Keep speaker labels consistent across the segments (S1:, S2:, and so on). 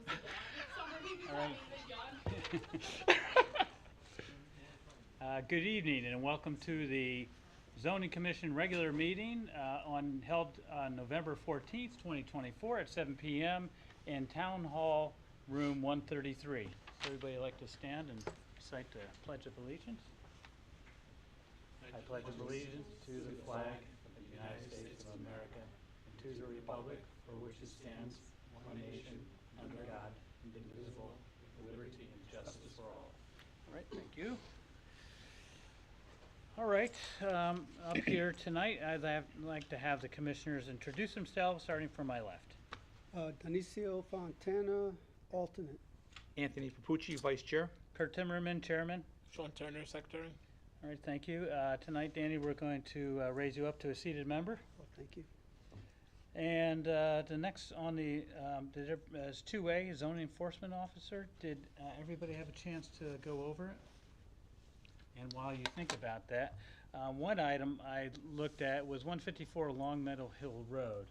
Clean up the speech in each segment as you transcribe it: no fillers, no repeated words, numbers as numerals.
S1: All right. Good evening and welcome to the Zoning Commission regular meeting held on November 14th, 2024 at 7 p.m. in Town Hall Room 133. Everybody like to stand and recite the Pledge of Allegiance? I pledge allegiance to the flag of the United States of America and to the republic for which it stands, one nation, under God, indivisible, with liberty and justice for all. All right, thank you. All right, up here tonight, I'd like to have the commissioners introduce themselves, starting from my left.
S2: Dionisio Fontana, alternate.
S3: Anthony Papucci, Vice Chair.
S1: Kurt Timmerman, Chairman.
S4: Sean Turner, Secretary.
S1: All right, thank you. Tonight, Danny, we're going to raise you up to a seated member.
S2: Oh, thank you.
S1: And the next on the, is 2A, Zoning Enforcement Officer. Did everybody have a chance to go over it? And while you think about that, one item I looked at was 154 Long Meadow Hill Road.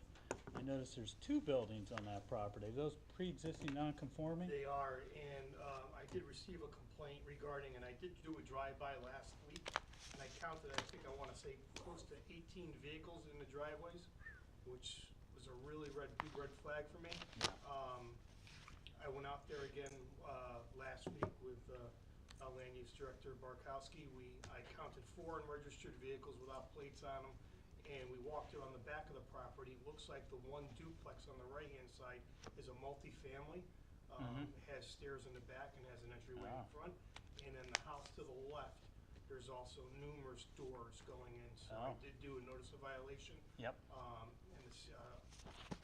S1: I noticed there's two buildings on that property. Are those pre-existing non-conforming?
S5: They are, and I did receive a complaint regarding, and I did do a drive-by last week, and I counted, I think I want to say, close to 18 vehicles in the driveways, which was a really big red flag for me. I went out there again last week with Land Use Director Barkowski. I counted 4 unregistered vehicles without plates on them, and we walked around the back of the property. Looks like the one duplex on the right-hand side is a multifamily. Has stairs in the back and has an entryway in front. And then the house to the left, there's also numerous doors going in. So I did do a notice of violation.
S1: Yep.
S5: And it's,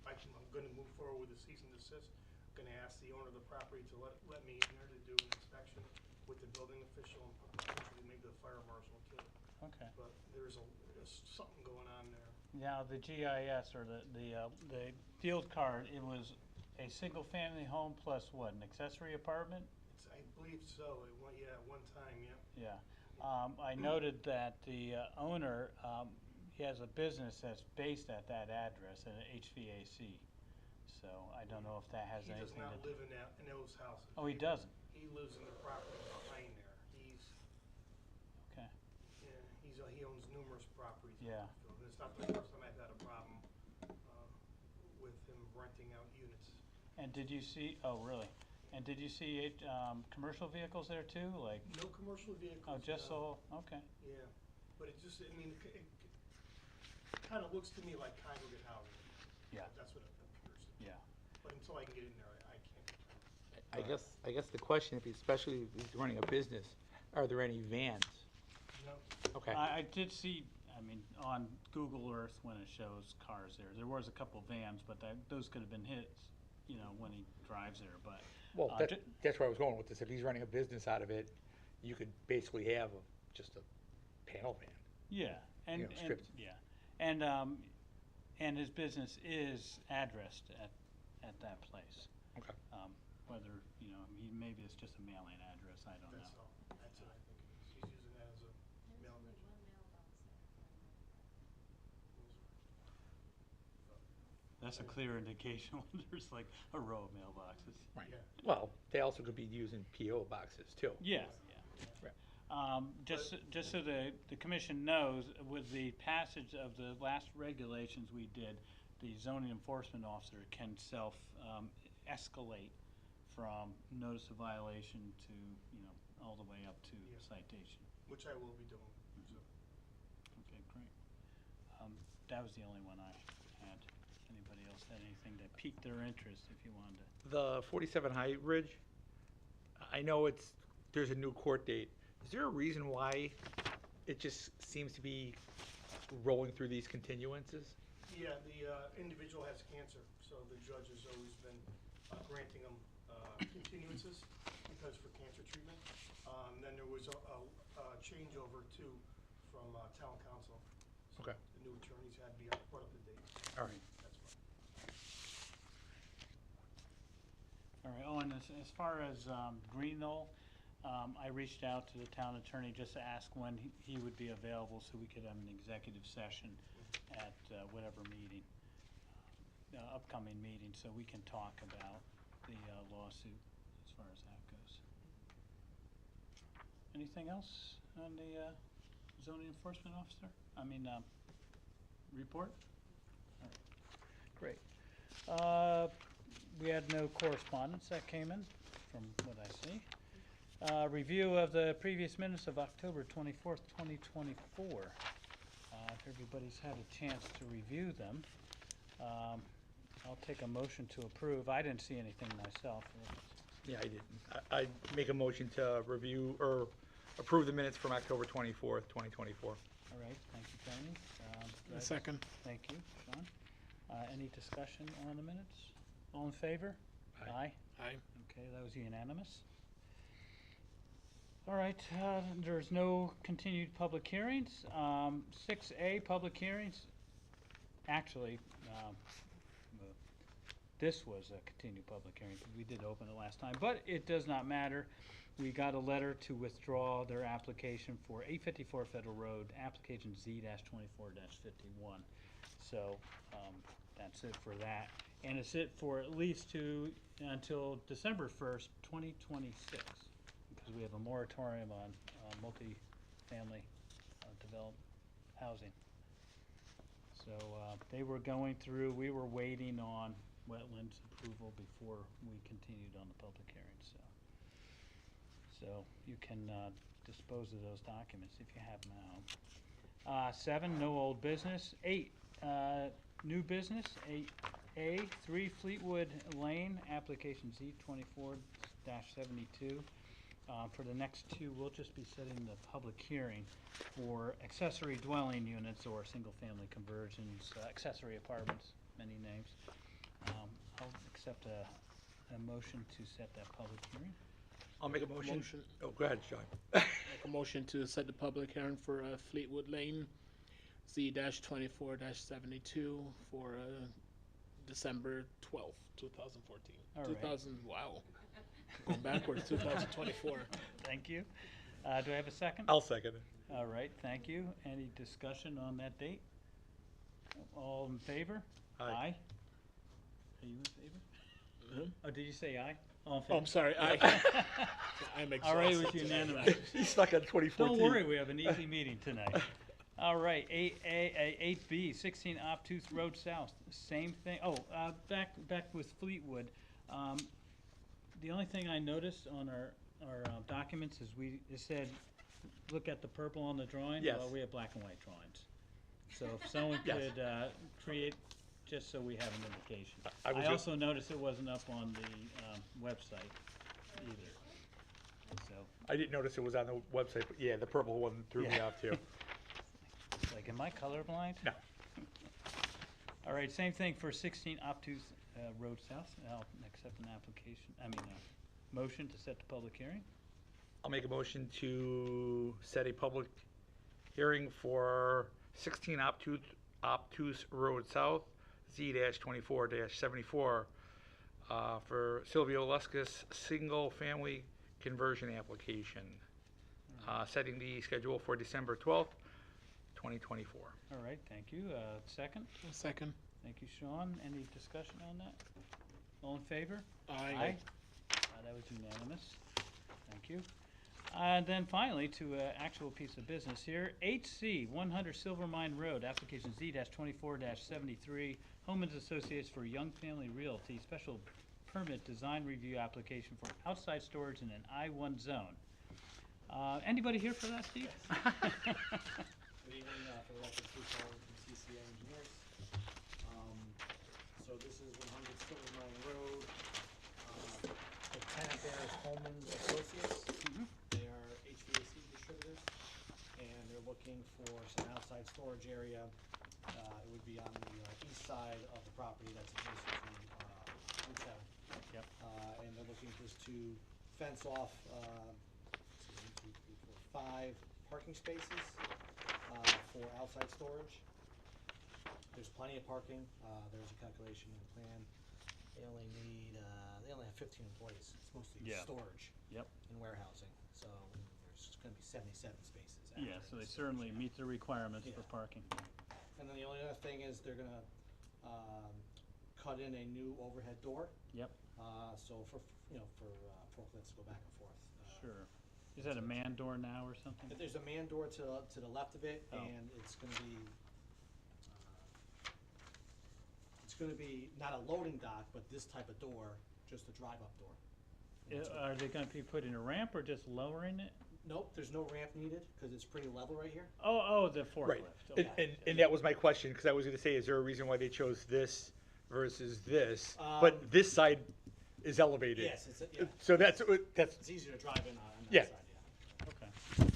S5: I'm going to move forward with the cease and desist. I'm going to ask the owner of the property to let me in there to do an inspection with the building official and potentially maybe the fire marshal too.
S1: Okay.
S5: But there's something going on there.
S1: Now, the GIS or the field card, it was a single-family home plus what, an accessory apartment?
S5: I believe so. At one time, yeah.
S1: Yeah. I noted that the owner, he has a business that's based at that address, an HVAC. So I don't know if that has
S5: He does
S1: anything
S5: not
S1: to do.
S5: live in those houses.
S1: Oh, he doesn't?
S5: He lives in the property behind there.
S1: Okay.
S5: Yeah, he owns numerous properties.
S1: Yeah.
S5: So it's not the first time I've had a problem with him renting out units.
S1: And did you see, oh, really? And did you see commercial vehicles there too, like?
S5: No commercial vehicles.
S1: Oh, just so, okay.
S5: Yeah, but it just, I mean, it kind of looks to me like congregate housing.
S1: Yeah.
S5: That's what it appears to me.
S1: Yeah.
S5: But until I can get in there, I can't.
S3: I guess the question, especially if he's running a business, are there any vans?
S5: No.
S3: Okay.
S1: I did see, I mean, on Google Earth when it shows cars there was a couple vans, but those could have been his, you know, when he drives there, but.
S3: Well, that's where I was going with this. If he's running a business out of it, you could basically have just a panel van.
S1: Yeah, and
S3: stripped.
S1: yeah, and his business is addressed at that place.
S3: Okay.
S1: Whether, you know, maybe it's just a mailing address, I don't know.
S5: That's all. That's what I think it is. He's using that as a mail address.
S1: That's a clear indication when there's like a row of mailboxes.
S3: Right.
S5: Yeah.
S3: Well, they also could be using PO boxes too.
S1: Yeah,
S3: Right.
S1: just so the commission knows, with the passage of the last regulations we did, the zoning enforcement officer can escalate from notice of violation to, you know, all the way up to
S5: Yeah.
S1: citation.
S5: Which I will be doing. So.
S1: Okay, great. That was the only one I had. Anybody else had anything that piqued their interest, if you wanted to?
S3: The 47 High Ridge, I know there's a new court date. Is there a reason why it just seems to be rolling through these continuances?
S5: Yeah, the individual has cancer, so the judge has always been granting him continuances because for cancer treatment. Then there was a changeover too from town council. So
S3: Okay.
S5: the new attorneys had to be brought up to date.
S3: All right.
S5: That's why.
S1: All right, oh, and as far as Green Knoll, I reached out to the town attorney just to ask when he would be available so we could have an executive session at whatever meeting, upcoming meeting, so we can talk about the lawsuit as far as that goes. Anything else on the zoning enforcement officer? Report? All right. Great. We had no correspondence that came in, from what I see. Review of the previous minutes of October 24th, 2024. If everybody's had a chance to review them, I'll take a motion to approve. I didn't see anything myself.
S3: Yeah, I didn't. I make a motion to review or approve the minutes from October 24th, 2024.
S1: All right, thank you, Tony. Do I have-
S4: Second.
S1: Thank you, Sean. Any discussion on the minutes? All in favor?
S3: Aye.
S4: Aye.
S1: Okay, that was unanimous. All right, there's no continued public hearings. 6A, public hearings. Actually, this was a continued public hearing, because we did open it last time, but it does not matter. We got a letter to withdraw their application for 854 Federal Road, application Z-24-51. So, that's it for that. And it's it for at least until December 1st, 2026, because we have a moratorium on multi-family developed housing. So, they were going through, we were waiting on wetlands approval before we continued on the public hearing, so you can dispose of those documents if you have them at home. 7, no old business. 8, new business. 8A, 3 Fleetwood Lane, application Z-24-72. For the next 2, we'll just be setting the public hearing for accessory dwelling units or single-family conversions, accessory apartments, many names. I'll accept a motion to set that public hearing.
S3: I'll make a motion. Oh, go ahead, Sean.
S4: Make a motion to set the public hearing for Fleetwood Lane, Z-24-72 for December 12th, 2014.
S1: All right.
S4: 2000, wow. Going backwards, 2024.
S1: Thank you. Do I have a second?
S3: I'll second it.
S1: All right, thank you. Any discussion on that date? All in favor?
S3: Aye.
S1: Are you in favor?
S4: Mhm.
S1: Oh, did you say aye? All in
S4: Oh,
S1: favor?
S4: I'm sorry. I'm exhausted.
S1: All right, it was
S4: today.
S1: unanimous.
S3: He's stuck on 2014.
S1: Don't worry, we have an easy meeting tonight. All right, 8B, 16 Obtuse Road South, same thing. Oh, back with Fleetwood. The only thing I noticed on our documents is it said, look at the purple on the drawing.
S3: Yes.
S1: Well, we have black and white drawings. So if someone
S3: Yes.
S1: could create, just so we have an indication.
S3: I was
S1: I
S3: just-
S1: also noticed it wasn't up on the website either. So,
S3: I didn't notice it was on the website, but yeah, the purple one threw me
S1: Yeah.
S3: off too.
S1: like, am I colorblind?
S3: No.
S1: All right, same thing for 16 Obtuse Road South. I'll accept an application, motion to set the public hearing.
S3: I'll make a motion to set a public hearing for 16 Obtuse Road South, Z-24-74, for Silvio Luskus single-family conversion application, setting the schedule for December 12th, 2024.
S1: All right, thank you. Second?
S4: Second.
S1: Thank you, Sean. Any discussion on that? All in favor?
S4: Aye.
S1: That was unanimous. Thank you. And then finally, to an actual piece of business here, 8C, 100 Silver Mine Road, application Z-24-73, Homelands Associates for Young Family Realty, special permit design review application for outside storage in an I-1 zone. Anybody here for that, Steve?
S6: Good evening, for the record, Steve Sullivan from CCA Engineers. So this is 100 Silver Mine Road. The tenant there is Holman's Associates. They are HVAC distributors, and they're looking for some outside storage area. It would be on the east side of the property that's adjacent to Route 7.
S1: Yep.
S6: And they're looking just to fence off, 5 parking spaces for outside storage. There's plenty of parking. There's a calculation in the plan. They only have 15 employees. It's mostly
S1: Yeah.
S6: storage
S1: Yep.
S6: and warehousing. So there's going to be 77 spaces.
S1: Yeah,
S6: after
S1: so they
S6: this.
S1: certainly meet the requirements for
S6: Yeah.
S1: parking.
S6: And then the only other thing is they're going to cut in a new overhead door,
S1: Yep,
S6: so for forklifts to go back and forth.
S1: sure. Is that a man door now or something?
S6: But there's a man door to the left of it,
S1: Oh.
S6: and it's gonna be not a loading dock, but this type of door, just a drive-up door. And that's what-
S1: Are they gonna be putting a ramp or just lowering it?
S6: Nope, there's no ramp needed, cause it's pretty level right here.
S1: Oh, the
S3: Right,
S1: forklift.
S3: and,
S1: Okay.
S3: and that was my question, because I was gonna say, is there a reason why they chose this versus this? But this side is elevated.
S6: Yes, yeah,
S3: So that's,
S6: it's easier to drive in on
S3: Yeah.
S6: that side, yeah.
S1: Okay.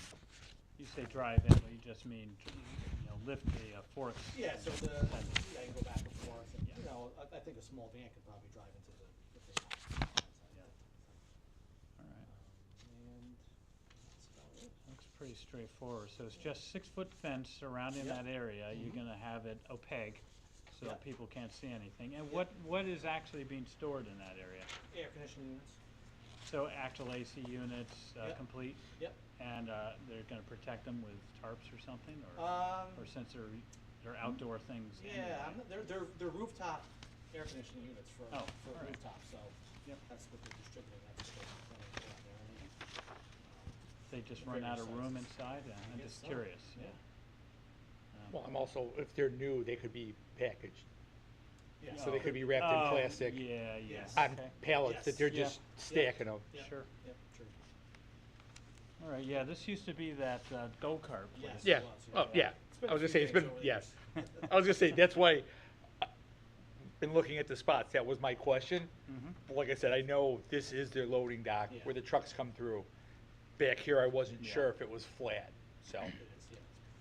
S1: You say drive in, but you just mean, lift the fork.
S6: Yeah, so you can go back and forth, and,
S1: Yeah.
S6: I think a small van could probably drive into the thing on that side.
S1: Yeah. All right.
S6: And that's about it.
S1: Looks pretty straightforward. So it's just 6-foot fence surrounding
S6: Yep.
S1: that area. You're
S6: Mhm.
S1: gonna have it opaque so that
S6: Yep.
S1: people can't see anything. And
S6: Yep.
S1: what is actually being stored in that area?
S6: Air conditioning units.
S1: So actual AC units,
S6: Yep.
S1: complete?
S6: Yep.
S1: And they're gonna protect them with tarps or something, or since they're outdoor things?
S6: Yeah,
S1: anyway?
S6: they're rooftop air conditioning units for
S1: Oh, all right.
S6: rooftop, so
S1: Yep.
S6: that's what they're distributing, that's just what they're there.
S1: They just run out of
S6: Various
S1: room
S6: sizes.
S1: inside? I'm
S6: guess
S1: just
S6: so,
S1: curious,
S6: yeah.
S3: well, I'm also, if they're new, they could be packaged.
S6: Yeah,
S3: So they could be wrapped in
S1: Oh,
S3: plastic
S1: Yeah,
S6: Yes.
S3: on
S1: okay.
S3: pallets that
S6: Yes.
S3: they're
S1: Yeah.
S3: just stacking them.
S6: Yeah.
S1: Sure.
S6: Yep, true.
S1: All right, yeah, this used to be that go-kart place.
S6: Yes.
S3: Yeah,
S6: It was,
S3: oh,
S6: yeah.
S3: yeah.
S6: It's been
S3: I
S6: a
S3: was gonna
S6: few
S3: say, it's
S6: days
S3: been,
S6: over the
S3: yes.
S6: years.
S3: I was gonna say, that's why, been looking at the spots, that was my question.
S1: Mhm.
S3: But like I said, I know this is their loading dock
S6: Yeah.
S3: where the trucks come through. Back here, I wasn't
S1: Yeah.
S3: sure if it was flat, so.
S6: It is, yeah.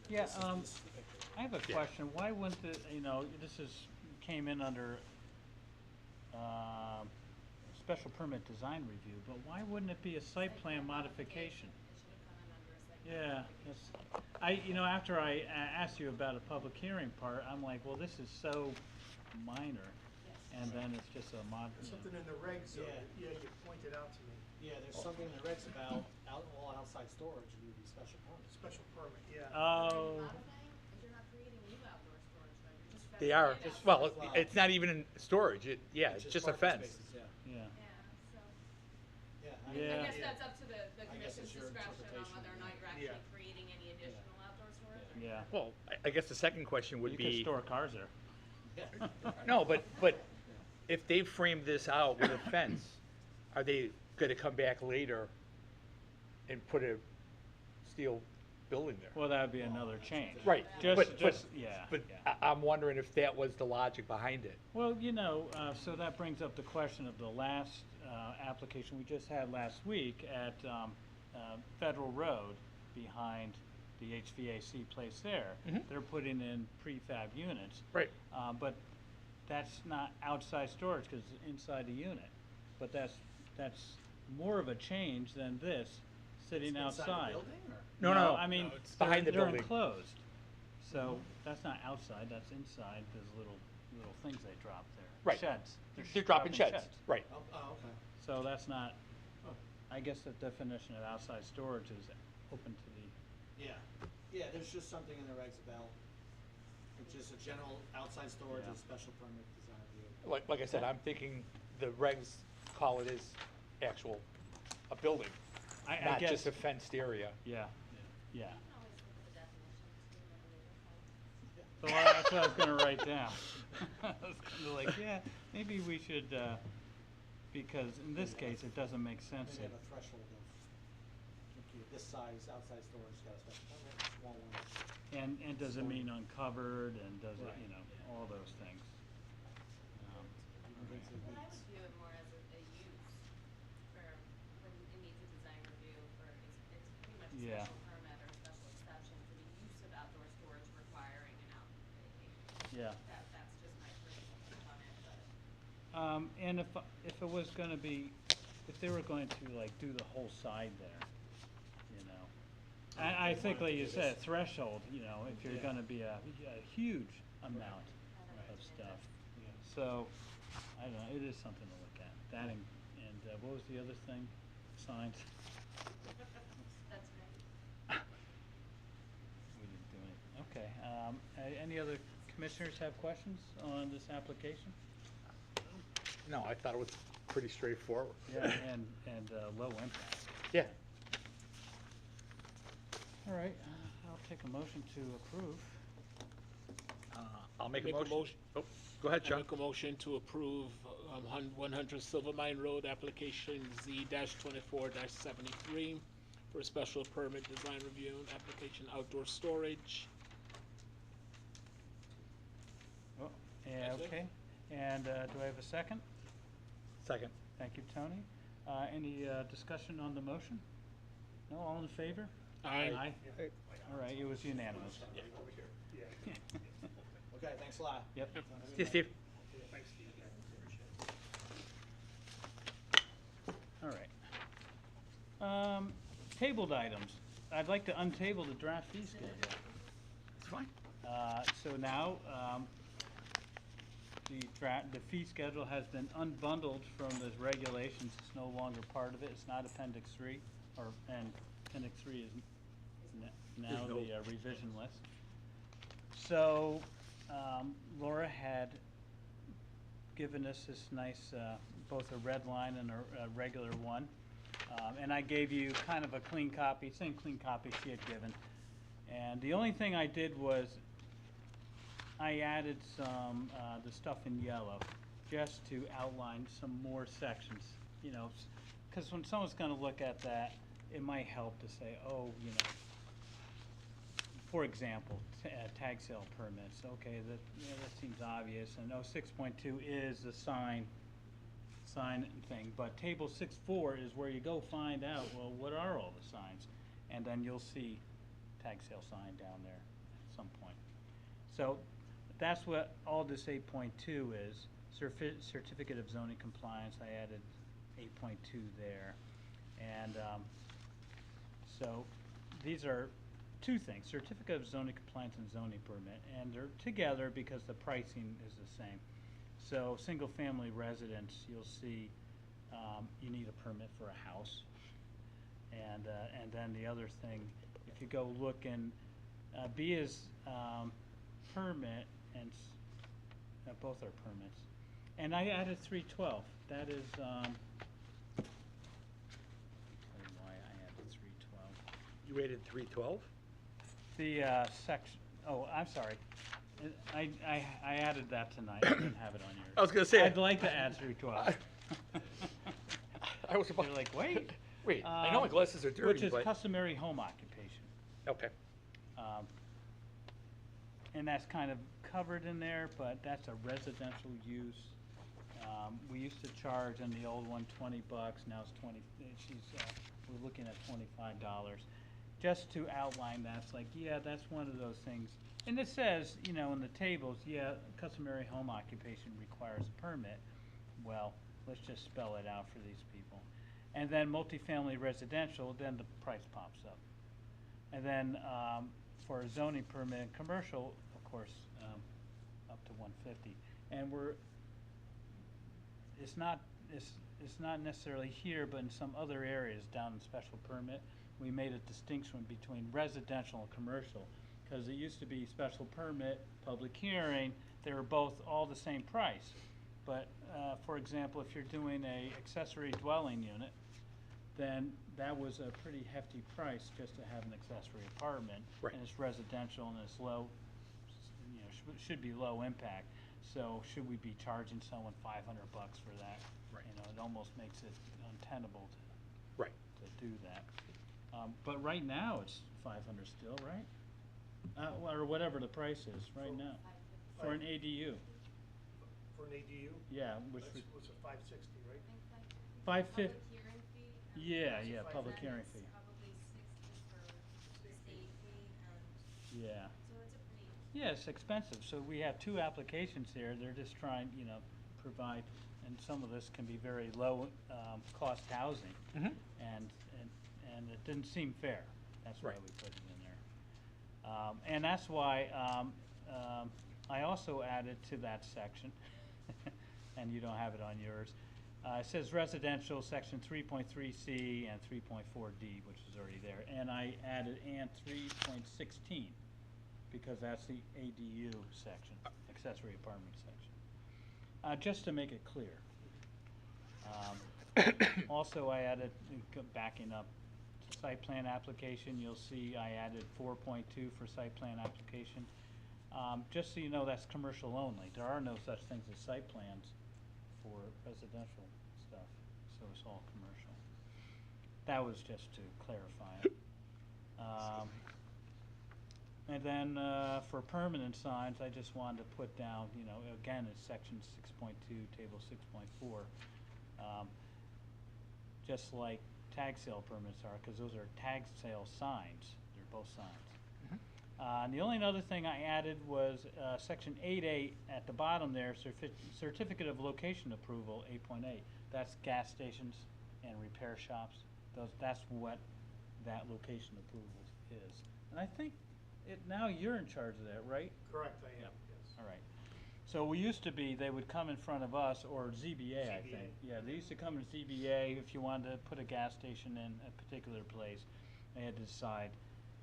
S1: Yeah,
S6: This is the picture.
S1: I have a
S3: Yeah.
S1: question. Why wouldn't this came in under special permit design review, but why wouldn't it be a site plan modification? Yeah, after I asked you about a public hearing part, I'm like, well, this is so minor, and then it's just a mod.
S5: There's something in the regs,
S6: Yeah.
S5: you pointed out to me,
S6: Yeah, there's something in the regs about all outside storage would be special permit.
S5: special permit, yeah.
S1: Oh,
S7: You're not creating new outdoor storage, right? You're just
S3: They are,
S7: fencing it out.
S3: well,
S6: Wow.
S3: it's not even in storage, it's just a
S6: parking
S3: fence.
S6: spaces, yeah.
S1: yeah.
S7: Yeah, so,
S6: Yeah.
S1: Yeah.
S7: I guess that's up to the
S6: I guess
S7: commission's
S6: it's your
S7: discretion on
S6: interpretation,
S7: whether or not you're
S5: Yeah.
S7: actually creating any additional outdoor storage. or
S1: Yeah.
S3: Well, I guess the second question would
S1: You
S3: be.
S1: could store cars there.
S6: Yeah.
S3: No, but if they frame this out with a fence, are they gonna come back later and put a steel building there?
S1: Well, that would be another change.
S3: Right,
S1: Yeah.
S3: but
S1: yeah.
S3: I'm wondering if that was the logic behind it.
S1: Well, so that brings up the question of the last application we just had last week at Federal Road behind the HVAC place there.
S3: Mhm.
S1: They're putting in prefab units,
S3: Right.
S1: but that's not outside storage because it's inside the unit. But that's more of a change than this sitting
S6: Inside the
S1: outside.
S6: building, or?
S3: No,
S1: I mean,
S3: it's behind the
S1: they're
S3: building.
S1: enclosed. So that's not outside, that's inside, those little things they drop there.
S3: Right.
S1: Sheds.
S3: They're dropping sheds, right.
S6: Oh, okay.
S1: So that's not, I guess the definition of outside storage is open to the,
S6: Yeah, there's just something in the regs about, it's just a general outside storage
S1: Yeah.
S6: and special permit design review.
S3: Like I said, I'm thinking the regs call it as actual, a building,
S1: I
S3: not
S1: guess,
S3: just a fenced area.
S1: yeah, yeah.
S7: You can always look at the definitions, you know,
S1: So that's what I was gonna write down. I was kinda like, yeah, maybe we should, because in this case, it doesn't make sense.
S6: Maybe have a threshold of, okay, this size outside storage got a special permit, small one.
S1: And does it mean uncovered, and does it,
S6: Right, yeah.
S1: all those things.
S7: But I would view it more as a use for, when it needs a design review for, it's pretty much a
S1: Yeah.
S7: special permit or a special exception for the use of outdoor storage requiring an out.
S1: Yeah.
S7: That's just my personal take on it, but.
S1: And if it was gonna be, if they were going to like do the whole side there, I think like you said, threshold, if you're
S6: Yeah.
S1: gonna be a huge amount of stuff. So, I don't know, it is something to look at. That and what was the other thing? Signs?
S7: That's right.
S1: We didn't do any. Okay, any other commissioners have questions on this application?
S3: No, I thought it was pretty straightforward.
S1: Yeah, and low impact.
S3: Yeah.
S1: All right, I'll take a motion to approve.
S3: I'll make a
S4: Make a
S3: motion.
S4: motion.
S3: Oh, go ahead,
S4: I
S3: Chuck.
S4: make a motion to approve 100 Silver Mine Road, application Z-24-73 for a special permit design review, application outdoor storage.
S1: Oh, yeah,
S4: That's it.
S1: okay. And do I have a second?
S3: Second.
S1: Thank you, Tony. Any discussion on the motion? No, all in favor?
S4: Aye.
S1: Aye. All right, it was unanimous.
S6: Okay, thanks a lot.
S1: Yep.
S3: See you, Steve.
S1: All right. Tabled items. I'd like to untable the draft fee schedule.
S3: It's fine.
S1: So now, the fee schedule has been unbundled from the regulations. It's no longer part of it. It's not Appendix 3, and Appendix 3 is now
S3: There's no-
S1: the revision list. So Laura had given us this nice, both a red line and a regular one. And I gave you kind of a clean copy, same clean copy she had given. And the only thing I did was I added some, the stuff in yellow, just to outline some more sections, you know, because when someone's gonna look at that, it might help to say, oh, you know, for example, tag sale permits, okay, that seems obvious, and 6.2 is the sign thing, but table 6.4 is where you go find out, well, what are all the signs? And then you'll see tag sale sign down there at some point. So that's what all this 8.2 is, certificate of zoning compliance. I added 8.2 there. And so these are two things, certificate of zoning compliance and zoning permit, and they're together because the pricing is the same. So single-family residence, you'll see you need a permit for a house. And then the other thing, if you go look in, B is permit, and both are permits. And I added 312. That is, I'll tell you why I added 312.
S3: You added 312?
S1: The section, oh, I'm sorry. I added that tonight. I didn't have it on yours.
S3: I was gonna say.
S1: I'd like to add 312.
S3: I was about.
S1: You're like, wait.
S3: Wait, I know my glasses are dirty,
S1: Which is
S3: but.
S1: customary home occupation.
S3: Okay.
S1: And that's kind of covered in there, but that's a residential use. We used to charge on the old one $20, now it's 20, we're looking at $25. Just to outline that, it's like, yeah, that's one of those things. And it says, you know, in the tables, yeah, customary home occupation requires a permit. Well, let's just spell it out for these people. And then multifamily residential, then the price pops up. And then for a zoning permit and commercial, of course, up to 150. And it's not necessarily here, but in some other areas down in special permit, we made a distinction between residential and commercial, because it used to be special permit, public hearing, they were both all the same price. But, for example, if you're doing a accessory dwelling unit, then that was a pretty hefty price just to have an accessory apartment.
S3: Right.
S1: And it's residential and it's low, you know, should be low impact. So should we be charging someone $500 for that?
S3: Right.
S1: You know, it almost makes it untenable
S3: Right.
S1: to do that. But right now, it's 500 still, right? Or whatever the price is right now, for an ADU.
S5: For an ADU?
S1: Yeah, which
S5: That's,
S1: was
S5: was it 560, right?
S1: 550.
S7: Public hearing fee?
S1: Yeah,
S7: That's
S1: yeah,
S7: what
S1: public
S7: that
S1: hearing
S7: is,
S1: fee.
S7: Probably 60 for the state fee, and,
S1: Yeah.
S7: so it's a pretty,
S1: Yeah, it's expensive. So we have two applications here. They're just trying, you know, provide, and some of this can be very low cost housing.
S3: Mhm.
S1: And it didn't seem fair. That's why
S3: Right.
S1: we put it in there. And that's why I also added to that section, and you don't have it on yours. It says residential, section 3.3C and 3.4D, which is already there. And I added and 3.16, because that's the ADU section, accessory apartment section. Just to make it clear. Also, I added, backing up, site plan application, you'll see I added 4.2 for site plan application. Just so you know, that's commercial only. There are no such things as site plans for residential stuff, so it's all commercial. That was just to clarify it. And then for permanent signs, I just wanted to put down, you know, again, it's section 6.2, table 6.4. Just like tag sale permits are, because those are tag sale signs. They're both signs. And the only other thing I added was section 8A at the bottom there, certificate of location approval, 8.8. That's gas stations and repair shops. That's what that location approval is. And I think now you're in charge of that, right?
S5: Correct, I am,
S1: Yep.
S5: yes.
S1: All right. So we used to be, they would come in front of us, or ZBA, I
S5: ZBA.
S1: think. Yeah, they used to come in ZBA if you wanted to put a gas station in a particular place. They had to decide,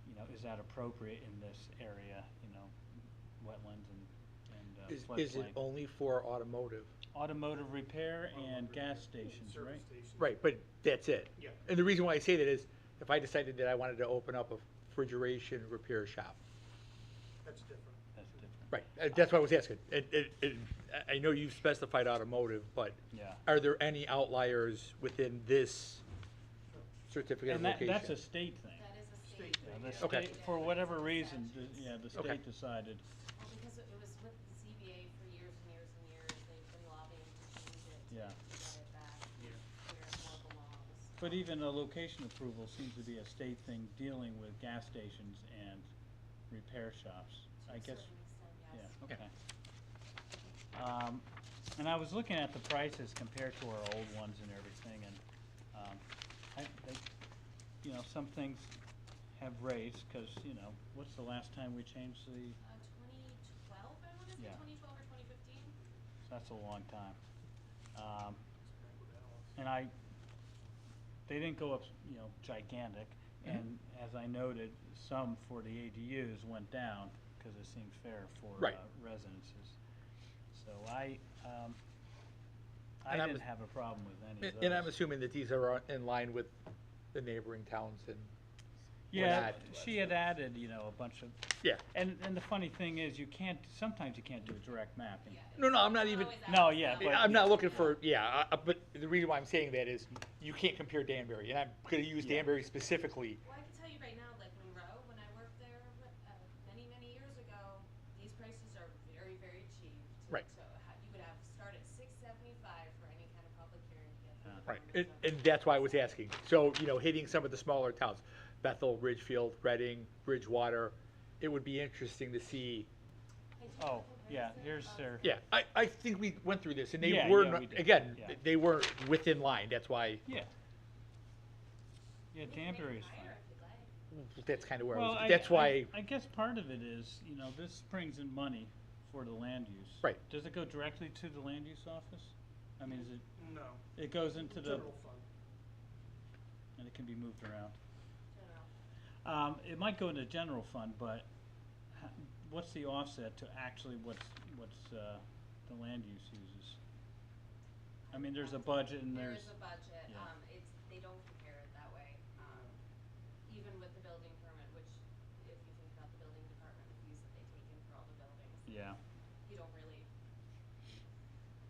S1: you know, is that appropriate in this area, you know, wetlands and floodplain.
S3: Is it only for automotive?
S1: Automotive repair and
S5: Automotive
S1: gas
S5: repair,
S1: stations,
S5: service
S1: right?
S5: stations.
S3: Right, but that's it?
S5: Yeah.
S3: And the reason why I say that is, if I decided that I wanted to open up a refrigeration repair shop,
S5: That's different.
S1: That's different.
S3: right, that's why I was asking. I know you've specified automotive, but
S1: Yeah.
S3: are there any outliers within this certificate of
S1: And
S3: location?
S1: that's a state thing.
S7: That is a
S5: State
S7: state
S5: thing,
S1: Yeah,
S7: thing.
S1: the
S3: Okay.
S1: state, for whatever reason,
S7: Statutes.
S1: the
S3: Okay.
S1: state decided.
S7: Well, because it was with the ZBA for years and years and years, they've been lobbying to change it,
S1: Yeah.
S7: to get it back where it more belongs.
S1: But even a location approval seems to be a state thing dealing with gas stations and repair shops.
S7: To
S1: I
S7: a
S1: guess,
S7: certain extent,
S1: yeah,
S7: yes.
S1: okay. And I was looking at the prices compared to our old ones and everything, and, you know, some things have raised, cause, you know, what's the last time we changed the,
S7: 2012, I wanna say,
S1: Yeah.
S7: 2012 or 2015?
S1: that's a long time.
S5: Back with Alex.
S1: And they didn't go up, you know, gigantic, and as I noted, some for the ADUs went down, cause it seemed fair for
S3: Right.
S1: Residences. So I
S3: And I'm
S1: didn't
S3: ass-
S1: have a problem with any of those.
S3: And I'm assuming that these are in line with the neighboring towns and,
S1: Yeah,
S3: not-
S1: she had added, you know, a bunch of,
S3: yeah.
S1: and the funny thing is, sometimes you can't do direct mapping.
S7: Yeah,
S3: No, no, I'm not
S7: it's
S3: even-
S7: always
S1: No,
S7: apples
S1: yeah,
S7: to
S1: but-
S3: I'm not looking for, but the reason why I'm saying that is, you can't compare Danbury, and I'm gonna use
S1: Yeah.
S3: Danbury specifically.
S7: Well, I can tell you right now, like Monroe, when I worked there many, many years ago, these prices are very, very cheap.
S3: Right.
S7: You would have start at $6.75 for any kind of public hearing to get through the
S3: Right,
S7: permit
S3: and
S7: zone.
S3: that's why I was asking. So, you know, hitting some of the smaller towns, Bethel, Ridgefield, Reading, Bridgewater, it would be interesting to see.
S7: I do
S1: Oh,
S7: have a
S1: yeah,
S7: comparison
S1: here's
S7: of-
S1: their,
S3: Yeah, I think we went through this, and they
S1: Yeah,
S3: were,
S1: yeah,
S3: not-
S1: we did.
S3: again,
S1: Yeah.
S3: they were within line, that's why,
S1: yeah. Yeah,
S7: We can make it
S1: Danbury is
S7: higher
S1: fine.
S7: if you'd like.
S3: that's kind of where I
S1: Well,
S3: was, that's why,
S1: I guess part of it is, you know, this brings in money for the land use.
S3: Right.
S1: Does it go directly to the land use office? I mean,
S5: No.
S1: it goes into the,
S5: General fund.
S1: and it can be moved around.
S7: General.
S1: It might go into general fund, but what's the offset to actually what's the land use uses? I mean, there's a budget and
S7: There
S1: there's,
S7: is a budget,
S1: yeah.
S7: they don't compare it that way. Even with the building permit, which, if you think about the building department, the fees that they take in for all the buildings,
S1: yeah.
S7: you don't really,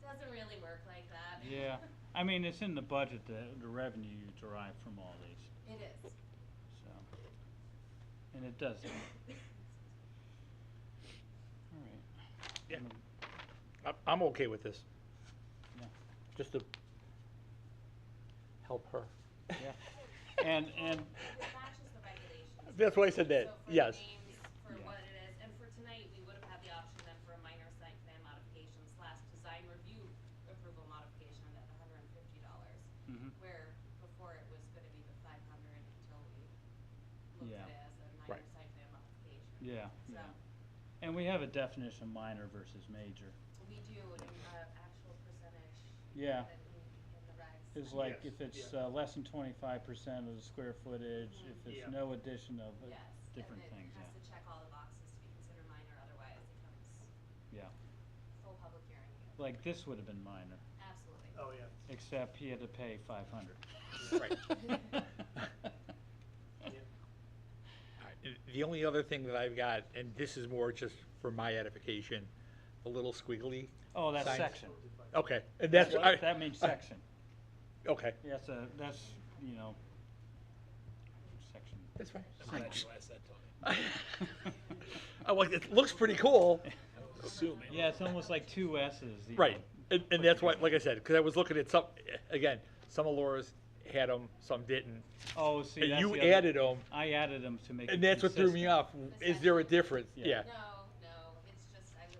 S7: doesn't really work like that.
S1: Yeah, I mean, it's in the budget, the revenue you derive from all these,
S7: It is.
S1: so. And it does. All right.
S3: Yeah.
S1: Um,
S3: I'm okay with this,
S1: Yeah.
S3: just to help her.
S1: Yeah, and,
S7: It matches the regulations.
S3: That's why I said that,
S7: So for
S3: yes.
S7: the names, for
S1: Yeah.
S7: what it is, and for tonight, we would have had the option then for a minor site plan modification / design review approval modification at $150.
S1: Mhm.
S7: Where before it was gonna be the 500 until we looked
S1: Yeah.
S7: at it as a minor
S3: Right.
S7: site plan modification.
S1: Yeah,
S7: So,
S1: and we have a definition of minor versus major.
S7: we do an actual percentage.
S1: Yeah.
S7: In the regs.
S1: Is like
S5: Yes,
S1: if it's
S5: yeah.
S1: less than 25% of the square footage, if
S5: Yeah.
S1: it's no addition of
S7: Yes,
S1: different
S7: and
S1: things,
S7: it has
S1: yeah.
S7: to check all the boxes to be considered minor, otherwise it becomes
S1: Yeah,
S7: full public hearing.
S1: like this would have been minor,
S7: Absolutely.
S5: Oh, yeah.
S7: But
S1: except he had to pay 500.
S3: Right. The only other thing that I've got, and this is more just for my edification, the little squiggly.
S1: Oh, that's
S3: signs.
S1: section.
S3: Okay, and that's,
S1: That means section.
S3: okay,
S1: That's, you know, section.
S3: that's fine.
S4: I'm glad you asked that, Tony.
S3: I like, it looks pretty cool.
S4: Assuming.
S1: Yeah, it's almost like two S's. you
S3: Right,
S1: know.
S3: and that's why, like I said, because I was looking at some, again, some of Laura's had them, some didn't.
S1: Oh, see,
S3: And
S1: that's
S3: you
S1: the other-
S3: added them,
S1: I added them to make it
S3: and that's what threw me
S1: consistent.
S3: off. Is there a difference?
S1: Yeah.
S3: Yeah.
S7: No, it's just, I was,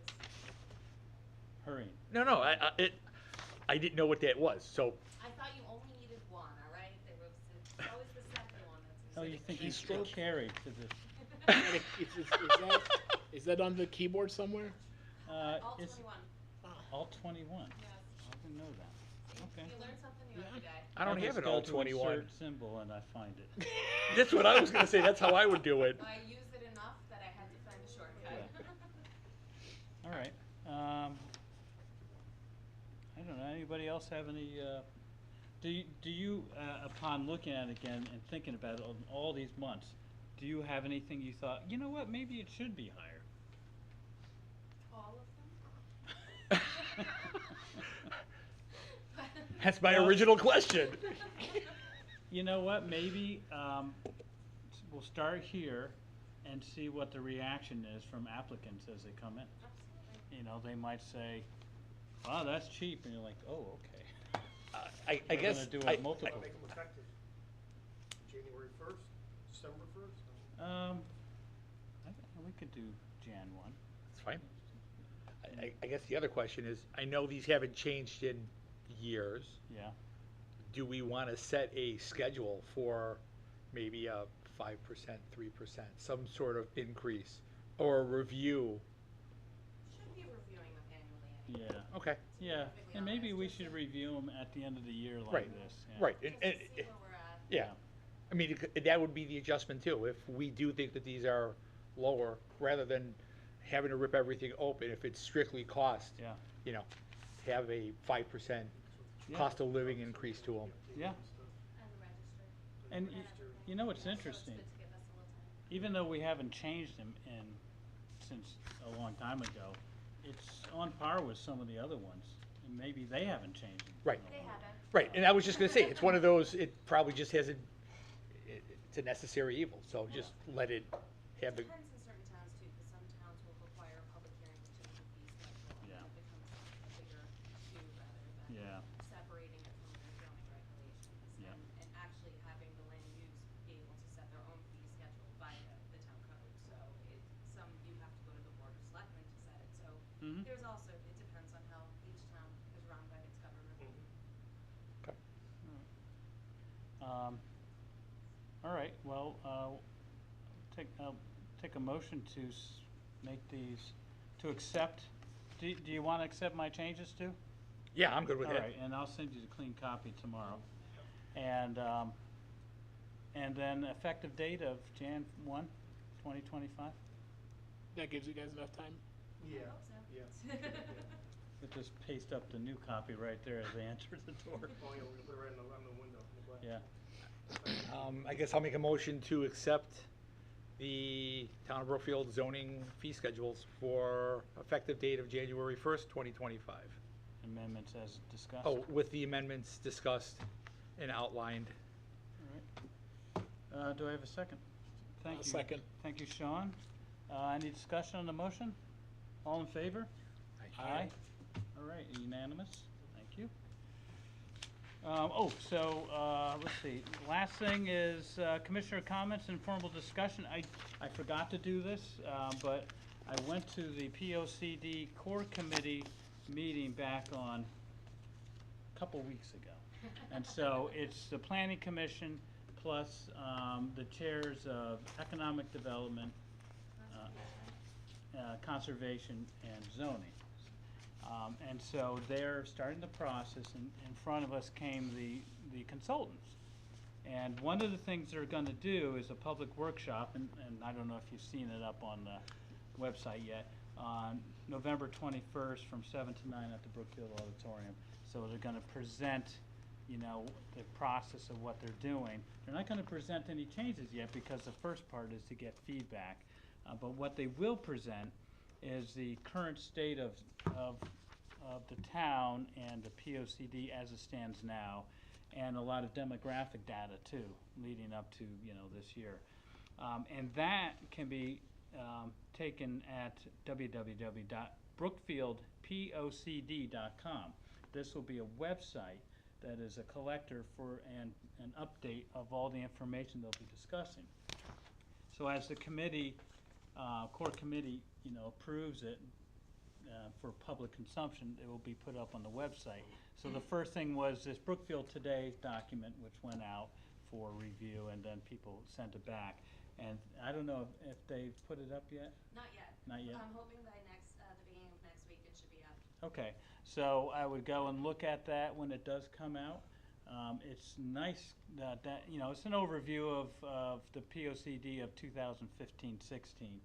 S1: Hurrying.
S3: No, I didn't know what that was, so,
S7: I thought you only needed one, all right? There was, it's always the second one that's.
S1: Oh, you think you should
S4: keystroke?
S1: carry to this?
S4: Is that on the keyboard somewhere?
S7: All
S1: It's
S7: 21,
S1: all 21.
S7: yes.
S1: I didn't know that. Okay.
S7: You learn something new every day.
S3: I don't have
S1: just
S3: an
S1: go
S3: all
S1: to
S3: 21.
S1: insert symbol and I find it.
S3: That's what I was gonna say, that's how I would do it.
S7: I used it enough that I had to find a shortcut.
S1: All right. I don't know. Anybody else have any? Do you upon looking at it again and thinking about it all these months, do you have anything you thought? You know what? Maybe it should be higher.
S7: All of them?
S3: That's my
S1: Well-
S3: original question.
S1: You know what? Maybe we'll start here and see what the reaction is from applicants as they come in.
S7: Absolutely.
S1: You know, they might say, "Wow, that's cheap," and you're like, "Oh, okay."
S3: I
S1: We're
S3: guess,
S1: gonna do
S3: I-
S1: it multiple.
S5: Make them effective January 1st, December 1st.
S1: We could do Jan 1.
S3: It's fine. I guess the other question is, I know these haven't changed in years.
S1: Yeah.
S3: Do we want to set a schedule for maybe a 5%, 3%, some sort of increase, or a review?
S7: Should be reviewing them annually anyway.
S1: Yeah.
S3: Okay,
S1: Yeah,
S7: Perfectly
S1: and maybe
S7: honest,
S1: we
S7: just
S1: should
S7: to-
S1: review them at the end of the year like
S3: Right,
S1: this. Yeah.
S3: right,
S7: Just to see where we're at.
S3: yeah. I mean, that would be the adjustment too, if we do think that these are lower, rather than having to rip everything open, if it's strictly cost,
S1: Yeah,
S3: you know, have a 5%
S1: Yeah.
S3: cost of living increase to them.
S1: yeah.
S7: And the register.
S1: And
S7: And
S1: you know what's
S7: So
S1: interesting?
S7: it's good to give us a little time.
S1: Even though we haven't changed them since a long time ago, it's on par with some of the other ones. And maybe they haven't changed them.
S3: Right.
S7: They haven't.
S3: Right, and I was just gonna say, it's one of those, it probably just hasn't, it's a necessary evil, so just let it have the,
S7: Depends in certain towns too, because some towns will require a public hearing to change the fee schedule.
S1: Yeah.
S7: And it becomes a bigger issue rather than
S1: Yeah.
S7: separating it from their zoning regulations.
S1: Yeah.
S7: And actually having the land use be able to set their own fee schedule via the town code. So you have to go to the board of selectmen to set it. So
S1: Mhm.
S7: there's also, it depends on how each town is run by its government.
S1: All right, well, take a motion to make these, to accept, do you want to accept my changes too?
S3: yeah, I'm good with
S1: All
S3: that.
S1: right, and I'll send you the clean copy tomorrow. And then effective date of Jan 1, 2025?
S4: That gives you guys enough time?
S5: Yeah,
S7: I hope so.
S5: yeah.
S1: We'll just paste up the new copy right there as they enter the door.
S5: Oh, yeah, we put it right on the window, on the glass.
S1: Yeah.
S3: I guess I'll make a motion to accept the Town of Brookfield zoning fee schedules for effective date of January 1st, 2025.
S1: Amendments as discussed.
S3: Oh, with the amendments discussed and outlined.
S1: All right. Do I have a second? Thank you.
S4: Second.
S1: Thank you, Sean. Any discussion on the motion? All in favor? Aye. All right, unanimous. Thank you. Let's see. Last thing is commissioner comments and formal discussion. I forgot to do this, but I went to the POCD Core Committee meeting back on a couple weeks ago. And so it's the Planning Commission plus the chairs of Economic Development, Conservation, and Zoning. And so they're starting the process, and in front of us came the consultants. And one of the things they're gonna do is a public workshop, and I don't know if you've seen it up on the website yet, on November 21st from 7 to 9 at the Brookfield Auditorium. So they're gonna present you know, the process of what they're doing. They're not gonna present any changes yet because the first part is to get feedback. But what they will present is the current state of the town and the POCD as it stands now, and a lot of demographic data too, leading up to, you know, this year. And that can be taken at www.brookfieldpocd.com. This will be a website that is a collector for an update of all the information they'll be discussing. So as the committee, core committee, you know, approves it for public consumption, it will be put up on the website. So the first thing was this Brookfield Today document, which went out for review, and then people sent it back. And I don't know if they've put it up yet?
S7: Not yet.
S1: Not yet?
S7: I'm hoping by the beginning of next week it should be up.
S1: Okay, so I would go and look at that when it does come out. It's nice that, you know, it's an overview of the POCD of 2015-16,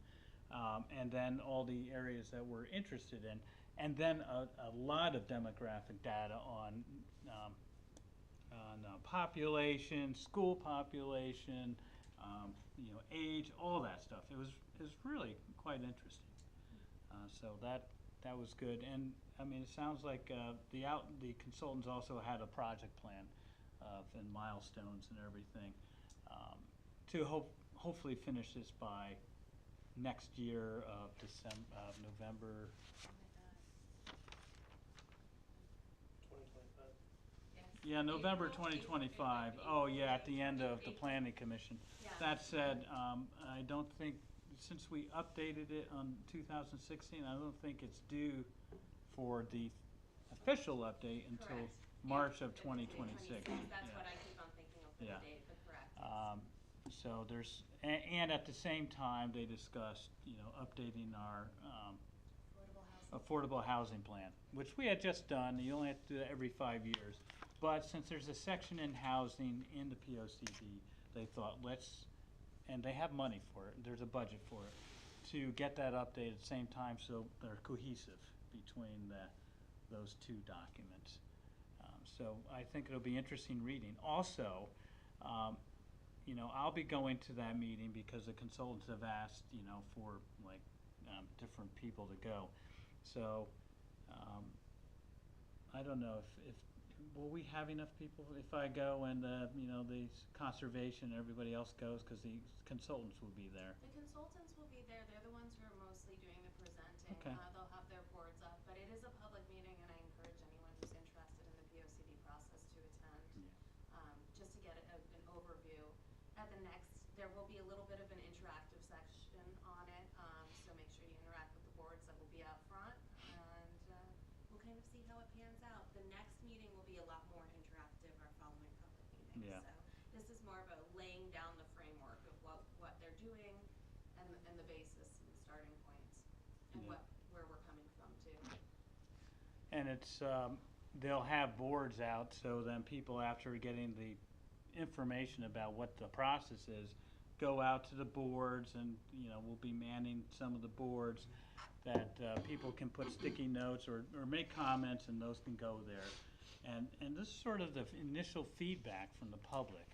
S1: and then all the areas that we're interested in, and then a lot of demographic data on population, school population, you know, age, all that stuff. It was really quite interesting. So that was good, and I mean, it sounds like the consultants also had a project plan and milestones and everything to hopefully finish this by next year of November.
S7: Yes.
S1: Yeah, November
S7: April,
S1: 2025.
S7: April,
S1: Oh, yeah, at the end of the
S7: April.
S1: planning commission.
S7: Yeah.
S1: That said, I don't think, since we updated it on 2016, I don't think it's due for the official update until
S7: Correct.
S1: March of
S7: It's
S1: 2026.
S7: That's
S1: Yeah.
S7: what I keep on thinking of for
S1: Yeah.
S7: the date, but correct.
S1: So there's, and at the same time, they discussed, you know, updating our
S7: Affordable housing.
S1: affordable housing plan, which we had just done. You only have to do that every 5 years. But since there's a section in housing in the POCD, they thought and they have money for it, there's a budget for it, to get that updated at the same time so they're cohesive between those two documents. So I think it'll be interesting reading. Also, you know, I'll be going to that meeting because the consultants have asked, you know, for like different people to go. So I don't know if will we have enough people if I go and you know, the conservation, everybody else goes, because the consultants will be there.
S7: The consultants will be there. They're the ones who are mostly doing the presenting.
S1: Okay.
S7: They'll have their boards up, but it is a public meeting, and I encourage anyone who's interested in the POCD process to attend, just to get an overview. At the next, there will be a little bit of an interactive section on it, so make sure you interact with the boards that will be out front, and we'll kind of see how it pans out. The next meeting will be a lot more interactive, our following public meeting.
S1: Yeah.
S7: So this is more of a laying down the framework of what they're doing and the basis and the starting points and
S1: Yeah.
S7: where we're coming from too.
S1: And it's they'll have boards out, so then people, after getting the information about what the process is, go out to the boards, and you know, we'll be manning some of the boards that people can put sticky notes or make comments, and those can go there. And this is sort of the initial feedback from the public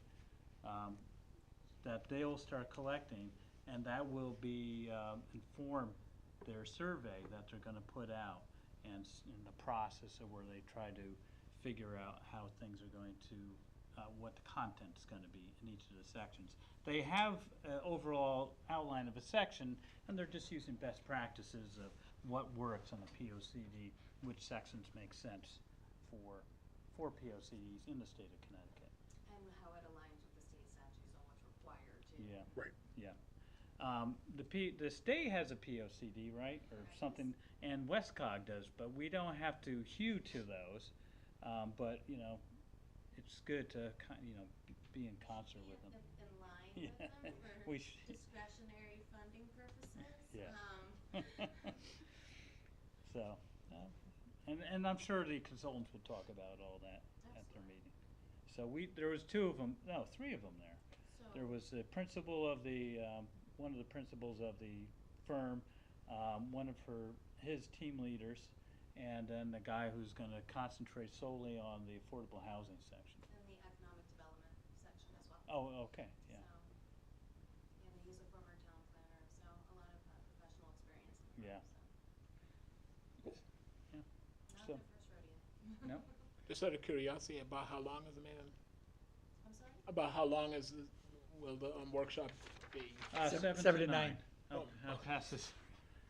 S1: that they'll start collecting, and that will be inform their survey that they're going to put out, and in the process of where they try to figure out how things are going to, what the content's going to be in each of the sections. They have an overall outline of a section, and they're just using best practices of what works on a POCD, which sections make sense for POCDs in the state of Connecticut.
S7: And how it aligns with the state statutes on what's required too.
S1: Yeah.
S3: Right.
S1: Yeah. The state has a POCD, right, or
S7: Correct.
S1: something, and Westcog does, but we don't have to hew to those. But you know, it's good to you know, be in concert with them.
S7: In line
S1: Yeah.
S7: with them for
S1: We should-
S7: discretionary funding purposes.
S1: Yeah. So, and I'm sure the consultants will talk about all that at their
S7: Absolutely.
S1: meeting. So there was three of them there.
S7: So
S1: There was the principal of the, one of the principals of the firm, one of his team leaders, and then the guy who's gonna concentrate solely on the affordable housing section.
S7: And the economic development section as well.
S1: Oh, okay,
S7: So,
S1: yeah,
S7: yeah, and he's a former town planner, so a lot of professional experience in the
S1: Yeah.
S7: firm,
S1: yeah.
S7: so. Not
S1: So-
S7: their first rodeo.
S1: No.
S4: Just out of curiosity, about how long is the man?
S7: I'm sorry?
S4: About how long will the workshop be?
S3: Seven to nine.
S1: I'll pass this.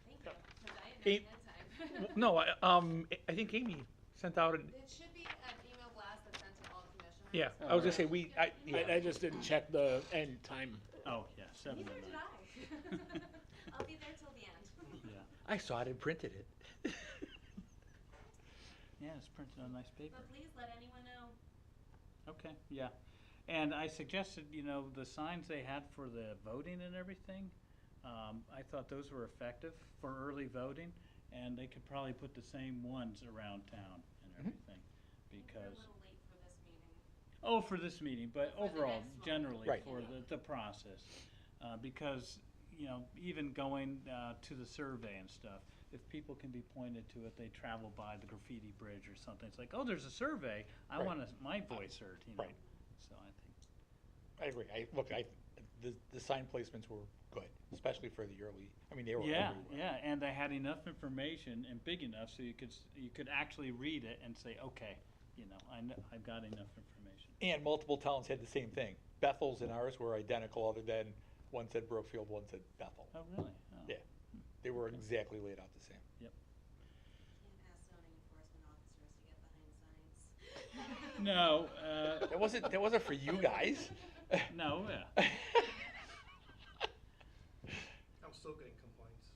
S7: Thank you, 'cause I didn't know
S3: Eight-
S7: ahead of time.
S3: No, I think Amy sent out an,
S7: It should be an email blast that's sent to all commissioners.
S3: yeah, I was gonna say,
S4: I just didn't check the end time.
S1: Oh, yeah, 7 to
S7: Neither
S1: 9.
S7: did I. I'll be there till the end.
S1: Yeah,
S3: I saw it and printed it.
S1: yeah, it's printed on nice paper.
S7: But please let anyone know.
S1: Okay, yeah. And I suggested, the signs they had for the voting and everything, I thought those were effective for early voting, and they could probably put the same ones around town and everything,
S7: I think we're a
S1: because,
S7: little late for this meeting.
S1: oh, for this meeting, but
S7: For the
S1: overall,
S7: next one.
S1: generally,
S3: Right.
S1: for the process. Because, even going to the survey and stuff, if people can be pointed to it, they travel by the graffiti bridge or something, it's like, oh, there's a survey, I
S3: Right.
S1: want my voice heard,
S3: Right.
S1: So I think,
S3: I agree. The sign placements were good, especially for the early, they were
S1: yeah,
S3: everywhere.
S1: yeah, and they had enough information and big enough so you could actually read it and say, okay, I've got enough information.
S3: And multiple towns had the same thing. Bethel's and ours were identical, other than one said Brookfield, one said Bethel.
S1: Oh, really? Oh.
S3: Yeah, they were exactly laid out the same.
S7: Can't ask zoning enforcement officers to get behind signs.
S1: No,
S3: That wasn't for you guys.
S1: no,
S5: I'm still getting complaints.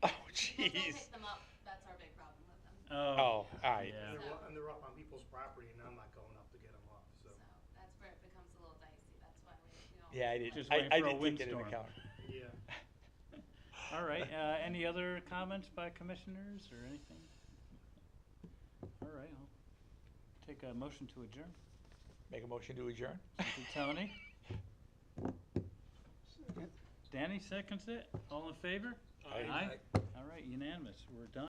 S3: Oh,
S7: People don't
S3: jeez.
S7: pick them up, that's our big problem with them.
S1: oh,
S3: Oh, all right.
S1: yeah.
S5: And they're up on people's property, and I'm not going up to get them off, so.
S7: So that's where it becomes a little dicey, that's why we don't.
S3: Yeah, I did.
S1: Just
S3: I
S1: waiting for a
S3: did take it into
S1: windstorm.
S3: account.
S5: Yeah.
S1: All right, any other comments by commissioners or anything? All right, I'll take a motion to adjourn.
S3: Make a motion to adjourn.
S1: Thank you, Tony.
S2: Second.
S1: Danny seconds it. All in favor?
S3: Aye.
S1: All right, unanimous. We're done.